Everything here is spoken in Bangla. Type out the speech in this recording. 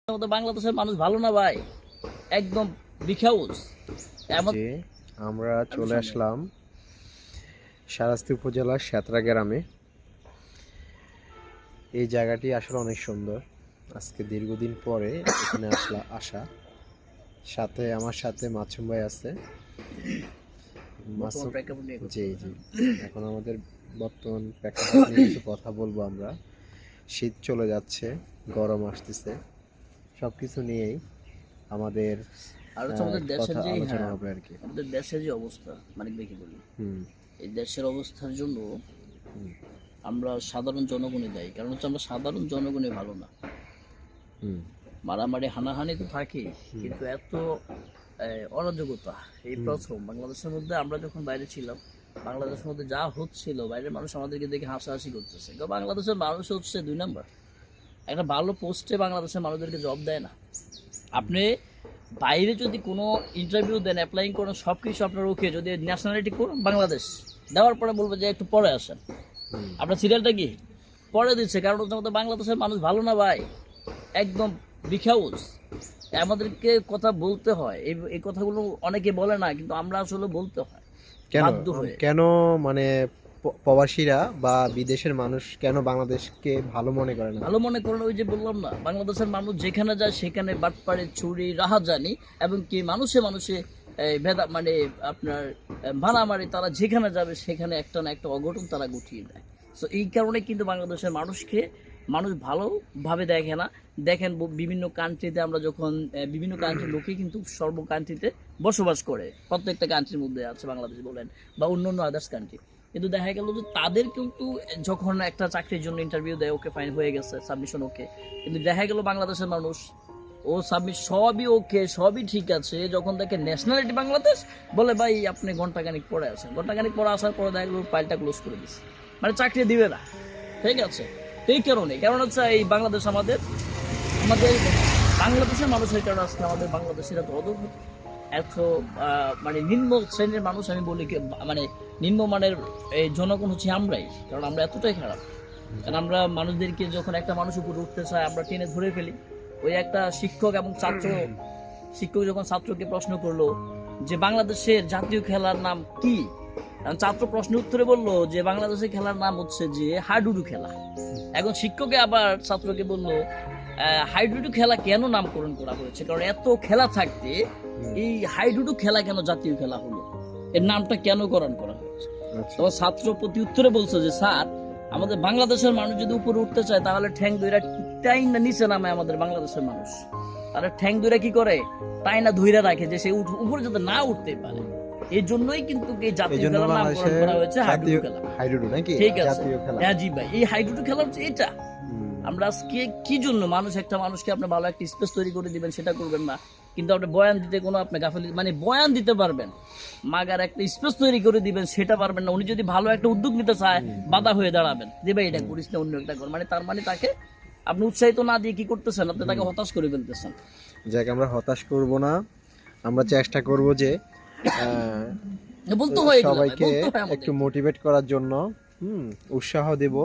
বাংলাদেশের মানুষ ভালো না ভাই, একদম বিখাউস। আমরা চলে আসলাম শারাস্তি উপজেলার শ্যাতরা গ্রামে। এই জায়গাটি আসলে অনেক সুন্দর। আজকে দীর্ঘদিন পরে এখানে আসা। সাথে আমার সাথে মাসুম ভাই আছে। জি জি, এখন আমাদের বর্তমান প্রেক্ষাপট নিয়ে কিছু কথা বলবো আমরা। শীত চলে যাচ্ছে, গরম আসতেছে, সবকিছু নিয়েই আমাদের আলোচনা হবে আর কি। আমাদের দেশের যে অবস্থা, মানে দেখি বলি, এই দেশের অবস্থার জন্য আমরা সাধারণ জনগণই দায়ী। কারণ হচ্ছে আমরা সাধারণ জনগণই ভালো না। মারামারি হানাহানি তো থাকে, কিন্তু এত অরাজকতা এই প্রথম বাংলাদেশের মধ্যে। আমরা যখন বাইরে ছিলাম, বাংলাদেশের মধ্যে যা হচ্ছিল, বাইরের মানুষ আমাদেরকে দেখে হাসাহাসি করতেছে। বাংলাদেশের মানুষ হচ্ছে 2 নাম্বার। একটা ভালো পোস্টে বাংলাদেশের মানুষদেরকে জব দেয় না। আপনি বাইরে যদি কোনো ইন্টারভিউ দেন, অ্যাপ্লাইং করেন, সব কিছু আপনার ওকে, যদি ন্যাশনালিটি করুন বাংলাদেশ, দেওয়ার পরে বলবে যে একটু পরে আসেন, আপনার সিরিয়ালটা কি পরে দিচ্ছে। কারণ হচ্ছে আমাদের বাংলাদেশের মানুষ ভালো না ভাই, একদম বিখাউস। আমাদেরকে কথা বলতে হয়, এই কথাগুলো অনেকে বলে না, কিন্তু আমরা আসলে বলতে হয়। কেন মানে প্রবাসীরা বা বিদেশের মানুষ কেন বাংলাদেশকে ভালো মনে করে না? ভালো মনে করেন, ওই যে বললাম না, বাংলাদেশের মানুষ যেখানে যায় সেখানে বাটপাড়ে, ছুরি, রাহাজানি, এবং কি মানুষে মানুষে ভেদা, মানে আপনার ভাড়ামারি, তারা যেখানে যাবে সেখানে একটা না একটা অঘটন তারা গুটিয়ে দেয়। সো এই কারণে কিন্তু বাংলাদেশের মানুষকে মানুষ ভালোভাবে দেখে না। দেখেন বিভিন্ন কান্ট্রিতে, আমরা যখন বিভিন্ন কান্ট্রির লোকে কিন্তু সর্ব কান্ট্রিতে বসবাস করে, প্রত্যেকটা কান্ট্রির মধ্যে আছে, বাংলাদেশ বলেন বা অন্য আদার্স কান্ট্রি। কিন্তু দেখা গেল যে তাদের কিন্তু যখন একটা চাকরির জন্য ইন্টারভিউ দেয়, ওকে ফাইন হয়ে গেছে, সাবমিশন ওকে, কিন্তু দেখা গেল বাংলাদেশের মানুষ ও সাবমিট সবই ওকে, সবই ঠিক আছে, যখন দেখে ন্যাশনালিটি বাংলাদেশ, বলে ভাই আপনি ঘন্টাখানিক পরে আসেন। ঘন্টাখানিক পরে আসার পরে দেখা গেল ফাইলটা ক্লোজ করে দিচ্ছে, মানে চাকরি দিবে না। ঠিক আছে, এই কারণ হচ্ছে এই বাংলাদেশ আমাদের বাংলাদেশের মানুষের কারণে আজকে আমাদের বাংলাদেশের এত অধঃপতন, এত মানে নিম্ন শ্রেণীর মানুষ, আমি বলি মানে নিম্নমানের এই জনগণ হচ্ছে আমরাই। কারণ আমরা এতটাই খারাপ। কারণ আমরা মানুষদেরকে, যখন একটা মানুষ উপরে উঠতে চায়, আমরা টেনে ধরে ফেলি। ওই একটা শিক্ষক যখন ছাত্রকে প্রশ্ন করলো যে বাংলাদেশের জাতীয় খেলার নাম কি, ছাত্র প্রশ্ন উত্তরে বললো যে বাংলাদেশের খেলার নাম হচ্ছে যে হাডুডু খেলা। এখন শিক্ষকে আবার ছাত্রকে বললো হাইডুডু খেলা কেন নামকরণ করা হয়েছে, কারণ এত খেলা থাকতে এই হাইডুডু খেলা কেন জাতীয় খেলা হলো, এর নামটা কেন করা হয়েছে। তখন ছাত্র প্রতি উত্তরে বলছে যে স্যার, আমাদের বাংলাদেশের মানুষ যদি উপরে উঠতে চায় তাহলে ঠ্যাং ধইরা টাইনা নিচে নামে। আমাদের বাংলাদেশের মানুষ তারা ঠ্যাং ধইরা কি করে, টাইনা ধইরা রাখে, যে সে উপরে যাতে না উঠতে পারে। এই জন্যই কিন্তু এই জাতীয় খেলার নামকরণ করা হয়েছে হাইডুডু খেলা। ঠিক আছে, হ্যাঁ জি ভাই, এই হাইডুডু খেলা হচ্ছে এটা। আমরা আজকে কি জন্য একটা মানুষকে আপনি ভালো একটা স্পেস তৈরি করে দিবেন, সেটা করবেন না। কিন্তু আপনি বয়ান দিতে কোনো আপনি গাফিলি, মানে বয়ান দিতে পারবেন, মাগার একটা স্পেস তৈরি করে দিবেন সেটা পারবেন না। উনি যদি ভালো একটা উদ্যোগ নিতে চায়, বাধা হয়ে দাঁড়াবেন, যে ভাই এটা করিস না, অন্য একটা কর। মানে তার মানে তাকে আপনি উৎসাহিত না দিয়ে কি করতেছেন, আপনি তাকে হতাশ করে ফেলতেছেন। যাকে আমরা হতাশ করব না, আমরা চেষ্টা করব যে বলতে হয় সবাইকে একটু মোটিভেট করার জন্য উৎসাহ দেব।